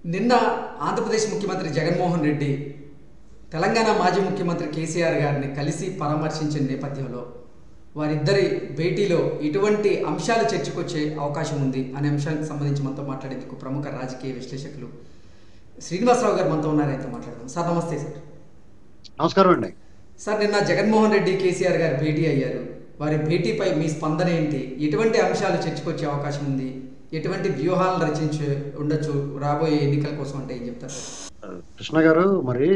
నిన్న ఆంధ్రప్రదేశ్ ముఖ్యమంత్రి జగన్మోహన్ రెడ్డి తెలంగాణ మాజీ ముఖ్యమంత్రి కేసీఆర్ గారిని కలిసి పరామర్శించిన నేపథ్యంలో వారిద్దరి భేటీలో ఎటువంటి అంశాలు చర్చకొచ్చే అవకాశం ఉంది అనే అంశానికి సంబంధించి మనతో మాట్లాడేందుకు ప్రముఖ రాజకీయ విశ్లేషకులు శ్రీనివాసరావు గారు మనతో ఉన్నారు. ఆయనతో మాట్లాడదాం. సార్ నమస్తే. సార్ నమస్కారం అండి. సార్, నిన్న జగన్మోహన్ రెడ్డి కేసీఆర్ గారు భేటీ అయ్యారు. వారి భేటీపై మీ స్పందన ఏంటి? ఎటువంటి అంశాలు చర్చకొచ్చే అవకాశం ఉంది? ఎటువంటి వ్యూహాలను రచించి ఉండొచ్చు రాబోయే ఎన్నికల కోసం అంటే ఏం చెప్తారు? కృష్ణ గారు, మరి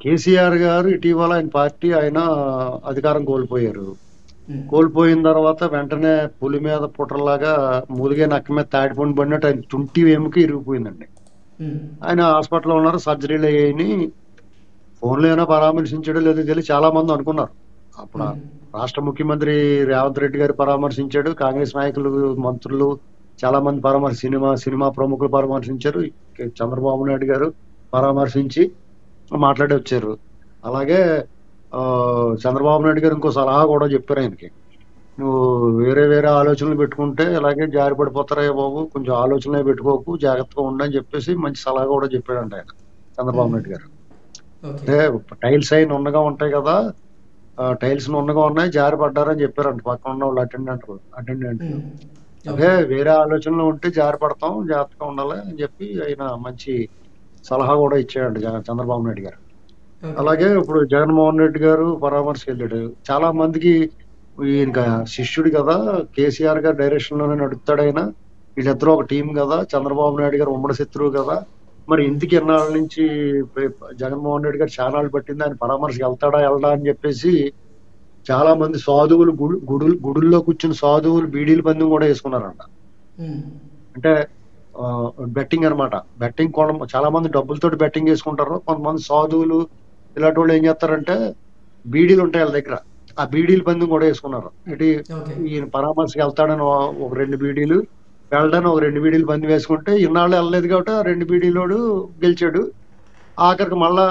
కేసీఆర్ గారు ఇటీవల ఆయన అధికారం కోల్పోయారు. కోల్పోయిన తర్వాత వెంటనే పులి మీద పుట్టలాగా మూలిగే నక్క మీద తాడిపండు పడినట్టు ఆయన తుంటి వేముకి ఇరిగిపోయిందండి. ఆయన హాస్పిటల్లో ఉన్నారు, సర్జరీలు అయ్యాయని ఫోన్లో అయినా పరామర్శించడం లేదో తెలియదు చాలా మంది అనుకున్నారు. అప్పుడు రాష్ట్ర ముఖ్యమంత్రి రేవంత్ రెడ్డి గారు పరామర్శించాడు, కాంగ్రెస్ నాయకులు మంత్రులు చాలా మంది సినిమా ప్రముఖులు పరామర్శించారు, చంద్రబాబు నాయుడు గారు పరామర్శించి మాట్లాడి వచ్చారు. అలాగే చంద్రబాబు నాయుడు గారు ఇంకో సలహా కూడా చెప్పారు ఆయనకి, నువ్వు వేరే ఆలోచనలు పెట్టుకుంటే ఇలాగే జారి పడిపోతారా బాబు, కొంచెం ఆలోచనలే పెట్టుకోకు, జాగ్రత్తగా ఉండని చెప్పేసి మంచి సలహా కూడా చెప్పాడంట ఆయన చంద్రబాబు నాయుడు గారు. అంటే టైల్స్ అయిన ఉన్నగా ఉంటాయి కదా, టైల్స్ ఉన్నగా ఉన్నాయి, జారి పడ్డారని చెప్పారంట పక్కన ఉన్న వాళ్ళు అటెండెంట్. అదే వేరే ఆలోచనలు ఉంటే జారి పడతాం, జాగ్రత్తగా ఉండాలి అని చెప్పి ఆయన మంచి సలహా కూడా ఇచ్చాడండి చంద్రబాబు నాయుడు గారు. అలాగే ఇప్పుడు జగన్మోహన్ రెడ్డి గారు పరామర్శకు వెళ్ళాడు. చాలా మందికి ఈయన శిష్యుడు కదా, కేసీఆర్ గారు డైరెక్షన్ లోనే నడుపుతాడు ఆయన, వీళ్ళిద్దరూ ఒక టీం కదా, చంద్రబాబు నాయుడు గారు ఉమ్మడి శత్రువు కదా, మరి ఇంటికి ఎన్నాళ్ళ నుంచి జగన్మోహన్ రెడ్డి గారు చాలా నాళ్ళు పట్టింది ఆయన పరామర్శకు వెళ్ళడా అని చెప్పేసి చాలా మంది సాధువులు గుడుల్లో కూర్చుని సాధువులు బీడీల పందెం కూడా వేసుకున్నారంట. అంటే బెట్టింగ్ అనమాట. బెట్టింగ్ కూడా చాలా మంది డబ్బులతోటి బెట్టింగ్ వేసుకుంటారు. కొంతమంది సాధువులు ఇలాంటి వాళ్ళు ఏం చేస్తారంటే బీడీలు ఉంటాయి వాళ్ళ దగ్గర, ఆ బీడీల పందెం కూడా వేసుకున్నారు. ఇటు ఈయన పరామర్శకు వెళ్తాడని ఒక 2 బీడీలు, వెళ్ళడానికి ఒక 2 బీడీలు పందెం వేసుకుంటే ఇన్నాళ్ళు వెళ్ళలేదు కాబట్టి ఆ 2 బీడీలోడు గెలిచాడు. ఆఖరికి మళ్ళా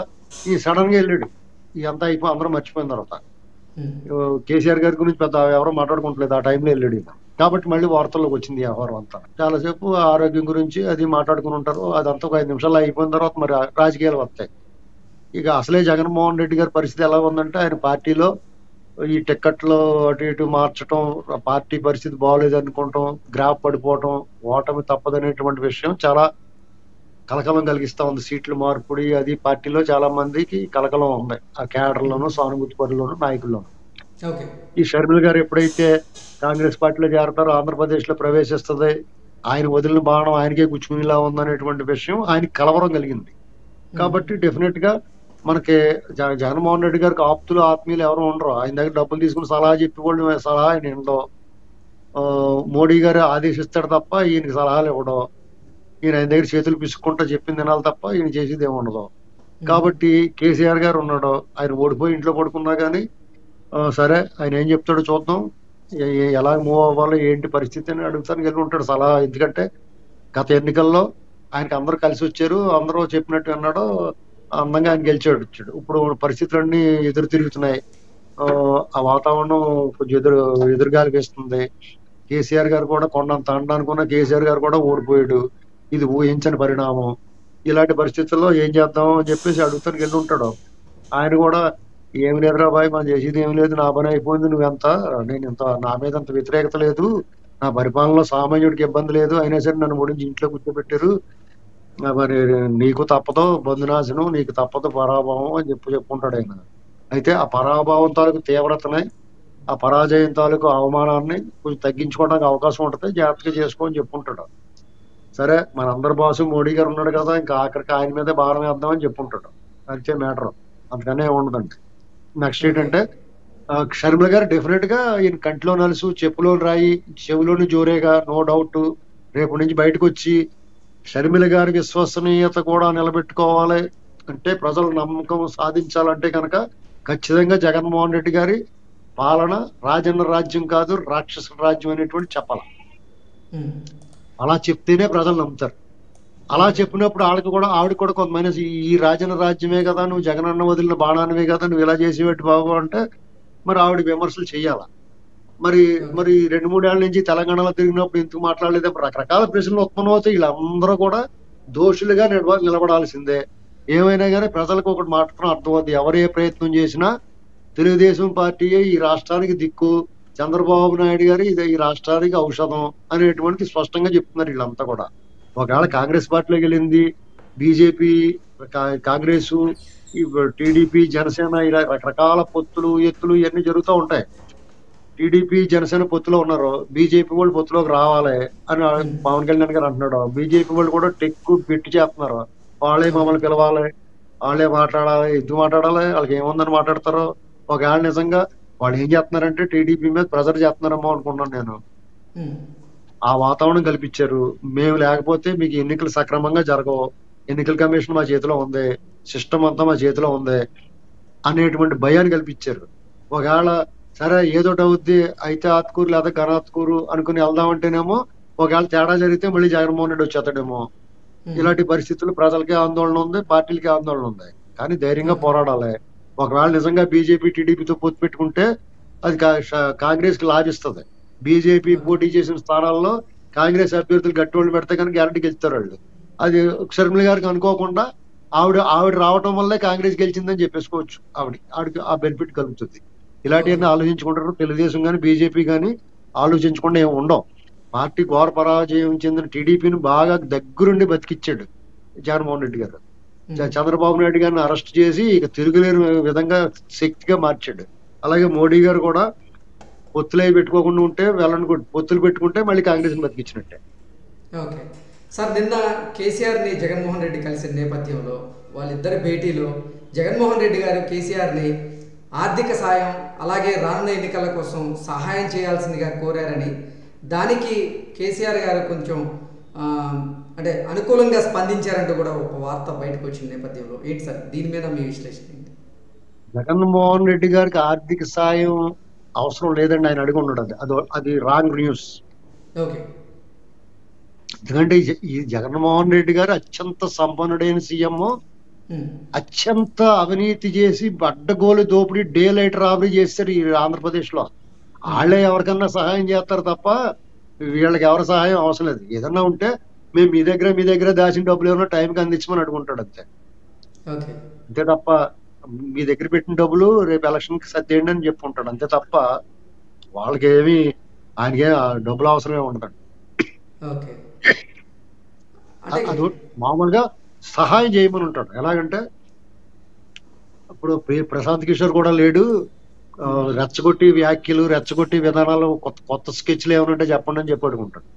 ఈ సడన్ గా వెళ్ళాడు. ఇదంతా అయిపోయి అందరూ మర్చిపోయిన తర్వాత కేసీఆర్ గారి గురించి పెద్ద ఎవరో మాట్లాడుకుంటలేదు, ఆ టైంలో వెళ్ళాడు. కాబట్టి మళ్ళీ వార్తల్లోకి వచ్చింది ఈ వ్యవహారం అంతా. చాలాసేపు ఆరోగ్యం గురించి అది మాట్లాడుకుని ఉంటారు. అదంతా ఒక 5 నిమిషాలు అయిపోయిన తర్వాత మరి రాజకీయాలు వస్తాయి. ఇక అసలే జగన్మోహన్ రెడ్డి గారి పరిస్థితి ఎలా ఉందంటే ఆయన పార్టీలో ఈ టిక్కెట్లు అటు ఇటు మార్చడం, పార్టీ పరిస్థితి బాగోలేదు అనుకోవటం, గ్రాఫ్ పడిపోవటం, ఓటమి తప్పదనేటువంటి విషయం చాలా కలకలం కలిగిస్తా ఉంది. సీట్లు మార్పుడి అది పార్టీలో చాలా మందికి కలకలం ఉంది, ఆ కేడర్లోను, సానుభూతి పరులోను, నాయకుల్లోను. ఈ షర్మిల గారు ఎప్పుడైతే కాంగ్రెస్ పార్టీలో చేరతారో ఆంధ్రప్రదేశ్ లో ప్రవేశిస్తుంది, ఆయన వదిలిన బాణం ఆయనకే గుచ్చుకునేలా ఉందనేటువంటి విషయం ఆయనకి కలవరం కలిగింది. కాబట్టి డెఫినెట్ గా మనకి జగన్మోహన్ రెడ్డి గారికి ఆప్తులు ఆత్మీయులు ఎవరు ఉండరు. ఆయన దగ్గర డబ్బులు తీసుకుని సలహా చెప్పేవాళ్ళు సలహా ఆయన ఉండవు. మోడీ గారు ఆదేశిస్తాడు తప్ప ఈయనకి సలహాలు ఇవ్వడం, ఈయన ఆయన దగ్గర చేతులు పిసుక్కుంటా చెప్పింది తినాలి తప్ప ఈయన చేసేది ఏమి ఉండదు. కాబట్టి కేసీఆర్ గారు ఉన్నాడు, ఆయన ఓడిపోయి ఇంట్లో పడుకున్నా కానీ సరే ఆయన ఏం చెప్తాడో చూద్దాం, ఎలా మూవ్ అవ్వాలో ఏంటి పరిస్థితి అని అడుగుతానికి వెళ్ళి ఉంటాడు సలహా. ఎందుకంటే గత ఎన్నికల్లో ఆయనకి అందరూ కలిసి వచ్చారు, అందరూ చెప్పినట్టు అన్నాడు, అందంగా ఆయన గెలిచాడు. ఇప్పుడు పరిస్థితులన్నీ ఎదురు తిరుగుతున్నాయి, ఆ వాతావరణం కొంచెం ఎదురుగాలి వేస్తుంది. కేసీఆర్ గారు కూడా కొండంత అనడానుకున్న కేసీఆర్ గారు కూడా ఓడిపోయాడు, ఇది ఊహించని పరిణామం. ఇలాంటి పరిస్థితుల్లో ఏం చేద్దాం అని చెప్పేసి అడుగుతానికి వెళ్ళి ఉంటాడు. ఆయన కూడా ఏమి లేదురా బాయ్, మనం చేసేది ఏమి లేదు, నా పని అయిపోయింది, నువ్వెంత నేను ఇంత నా మీద అంత వ్యతిరేకత లేదు, నా పరిపాలనలో సామాన్యుడికి ఇబ్బంది లేదు, అయినా సరే నన్ను ఓడించి ఇంట్లో కూర్చోబెట్టారు, మరి నీకు తప్పదు బంధునాశనం, నీకు తప్పదు పరాభవం అని చెప్పుకుంటాడు ఆయన. అయితే ఆ పరాభవం తాలూకు తీవ్రతని, ఆ పరాజయం తాలూకు అవమానాన్ని కొంచెం తగ్గించుకోవడానికి అవకాశం ఉంటుంది, జాగ్రత్తగా చేసుకోని చెప్పుకుంటాడు. సరే మనందరి బాసు మోడీ గారు ఉన్నాడు కదా, ఇంకా ఆఖరికి ఆయన మీదే భారం వేద్దామని చెప్పుకుంటాడు. అంతే మ్యాటర్, అందుకనే ఉండదండి. నెక్స్ట్ ఏంటంటే షర్మిల గారు డెఫినెట్ గా ఈయన కంటిలో నలుసు, చెప్పులో రాయి, చెవిలోని జోరేగా, నో డౌట్ రేపు నుంచి బయటకు వచ్చి షర్మిల గారి విశ్వసనీయత కూడా నిలబెట్టుకోవాలి అంటే, ప్రజల నమ్మకం సాధించాలంటే కనుక ఖచ్చితంగా జగన్మోహన్ రెడ్డి గారి పాలన రాజన్న రాజ్యం కాదు, రాక్షస రాజ్యం అనేటువంటి చెప్పాలి. అలా చెప్తేనే ప్రజలు నమ్ముతారు. అలా చెప్పినప్పుడు ఆవిడ కూడా కొంతమంది ఈ రాజన్న రాజ్యమే కదా, నువ్వు జగనన్న వదిలిన బాణానివే కదా, నువ్వు ఇలా చేసేవాటి బాబు అంటే మరి ఆవిడ విమర్శలు చెయ్యాలా. మరి 2-3 ఏళ్ల నుంచి తెలంగాణలో తిరిగినప్పుడు ఎందుకు మాట్లాడలేదు, రకరకాల ప్రశ్నలు ఉత్పన్నం అవుతాయి. వీళ్ళందరూ కూడా దోషులుగా నిలబడాల్సిందే. ఏమైనా కానీ ప్రజలకు ఒకటి మాత్రం అర్థమవుతుంది, ఎవరు ఏ ప్రయత్నం చేసినా తెలుగుదేశం పార్టీయే ఈ రాష్ట్రానికి దిక్కు, చంద్రబాబు నాయుడు గారు ఇది ఈ రాష్ట్రానికి ఔషధం అనేటువంటి స్పష్టంగా చెప్తున్నారు వీళ్ళంతా కూడా. ఒకవేళ కాంగ్రెస్ పార్టీలోకి వెళ్ళింది బీజేపీ, కాంగ్రెస్, టీడీపీ, జనసేన ఇలా రకరకాల పొత్తులు ఎత్తులు ఇవన్నీ జరుగుతూ ఉంటాయి. టీడీపీ జనసేన పొత్తులో ఉన్నారు, బీజేపీ వాళ్ళు పొత్తులోకి రావాలి అని పవన్ కళ్యాణ్ గారు అంటున్నాడు. బీజేపీ వాళ్ళు కూడా టెక్కు పెట్టి చేస్తున్నారు, వాళ్ళే మమ్మల్ని పిలవాలి, వాళ్ళే మాట్లాడాలి, ఎందుకు మాట్లాడాలి, వాళ్ళకి ఏముందని మాట్లాడతారు. ఒకవేళ నిజంగా వాళ్ళు ఏం చేస్తున్నారంటే టీడీపీ మీద ప్రెజర్ చేస్తున్నారేమో అనుకున్నాను నేను. ఆ వాతావరణం కల్పించారు. మేము లేకపోతే మీకు ఎన్నికలు సక్రమంగా జరగవు, ఎన్నికల కమిషన్ మా చేతిలో ఉంది, సిస్టమ్ అంతా మా చేతిలో ఉంది అనేటువంటి భయాన్ని కల్పించారు. ఒకవేళ సరే ఏదోటి అవుద్ది, అయితే ఆత్కూరు లేదా ఘనాత్కూరు అనుకుని వెళ్దామంటేనేమో ఒకవేళ తేడా జరిగితే మళ్ళీ జగన్మోహన్ రెడ్డి వచ్చేస్తాడేమో. ఇలాంటి పరిస్థితులు ప్రజలకి ఆందోళన ఉంది, పార్టీలకి ఆందోళన ఉంది. కానీ ధైర్యంగా పోరాడాలి. ఒకవేళ నిజంగా బీజేపీ టీడీపీతో పొత్తు పెట్టుకుంటే అది కాంగ్రెస్ కి లాభిస్తుంది. బీజేపీ పోటీ చేసిన స్థానాల్లో కాంగ్రెస్ అభ్యర్థులు గట్టివాళ్ళు పెడితే కనుక గ్యారంటీ గెలుస్తారు వాళ్ళు. అది షర్మిల గారికి అనుకోకుండా ఆవిడ రావటం వల్లే కాంగ్రెస్ గెలిచిందని చెప్పేసుకోవచ్చు. ఆవిడకి ఆ బెనిఫిట్ కలుగుతుంది. ఇలాంటివన్నీ ఆలోచించుకుంటారు. తెలుగుదేశం కానీ బీజేపీ కానీ ఆలోచించకుండా ఏమి ఉండవు. పార్టీ ఘోర పరాజయం చెందిన టీడీపీని బాగా దగ్గరుండి బతికిచ్చాడు జగన్మోహన్ రెడ్డి గారు. చంద్రబాబు నాయుడు గారిని అరెస్ట్ చేసి ఇక తిరుగులేని విధంగా శక్తిగా మార్చాడు. అలాగే మోడీ గారు కూడా పొత్తులు పెట్టుకోకుండా ఉంటే పొత్తులు పెట్టుకుంటే మళ్ళీ కాంగ్రెస్ బతికించినట్టే. ఓకే సార్, నిన్న కేసీఆర్ని జగన్మోహన్ రెడ్డి కలిసిన నేపథ్యంలో వాళ్ళిద్దరి భేటీలో జగన్మోహన్ రెడ్డి గారు కేసీఆర్ని ఆర్థిక సాయం అలాగే రానున్న ఎన్నికల కోసం సహాయం చేయాల్సిందిగా కోరారని, దానికి కేసీఆర్ గారు కొంచెం అంటే అనుకూలంగా స్పందించారంటూ కూడా ఒక వార్త బయటకు వచ్చిన నేపథ్యంలో ఏంటి సార్ దీని మీద మీ విశ్లేషణ ఏంటి? జగన్మోహన్ రెడ్డి గారికి ఆర్థిక సాయం అవసరం లేదండి, ఆయన అడిగి ఉండడు. అది రాంగ్ న్యూస్. ఓకే. ఎందుకంటే ఈ జగన్మోహన్ రెడ్డి గారు అత్యంత సంపన్నుడైన సీఎం, అత్యంత అవినీతి చేసి అడ్డగోలు దోపిడీ, డే లైట్ రాబరీ చేస్తారు ఈ ఆంధ్రప్రదేశ్ లో. వాళ్ళే ఎవరికన్నా సహాయం చేస్తారు తప్ప వీళ్ళకి ఎవరి సహాయం అవసరం లేదు. ఏదన్నా ఉంటే మేము మీ దగ్గర దాచిన డబ్బులు ఏమన్నా టైంకి అందించమని అడుగుంటాడు అంతే. అంతే తప్ప మీ దగ్గర పెట్టిన డబ్బులు రేపు ఎలక్షన్ కి సర్దేయండి అని చెప్పుకుంటాడు అంతే తప్ప వాళ్ళకి ఏమి ఆయనకి డబ్బులు అవసరమే ఉండదు. అది మామూలుగా సహాయం చేయమని ఉంటాడు. ఎలాగంటే ఇప్పుడు ప్రశాంత్ కిషోర్ కూడా లేడు, రెచ్చగొట్టి వ్యాఖ్యలు, రెచ్చగొట్టి విధానాలు, కొత్త స్కెచ్లు ఏమనంటే చెప్పండి అని చెప్పి అడుగుంటాడు.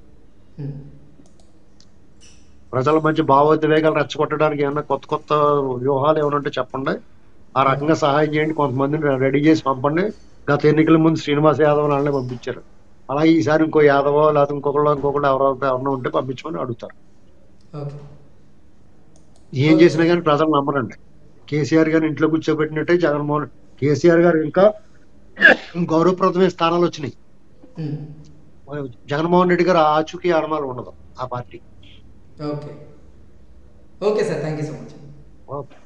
ప్రజల మధ్య భావోద్వేగాలు రెచ్చగొట్టడానికి ఏమన్నా కొత్త వ్యూహాలు ఏమనంటే చెప్పండి, ఆ రకంగా సహాయం చేయండి, కొంతమందిని రెడీ చేసి పంపండి. గత ఎన్నికల ముందు శ్రీనివాస్ యాదవ్ వాళ్ళని పంపించారు, అలాగే ఈసారి ఇంకో యాదవో లేదా ఇంకొకళ్ళు ఎవరైనా ఉంటే పంపించమని అడుగుతారు. ఏం చేసినా కానీ ప్రజలు నమ్మరండి. కేసీఆర్ గారిని ఇంట్లో కూర్చోబెట్టినట్టే కేసీఆర్ గారు ఇంకా గౌరవప్రదమైన స్థానాలు వచ్చినాయి. జగన్మోహన్ రెడ్డి గారు ఆచూకీ ఆడమాలు ఉండదు ఆ party. Okay sir, thank you so much. Okay.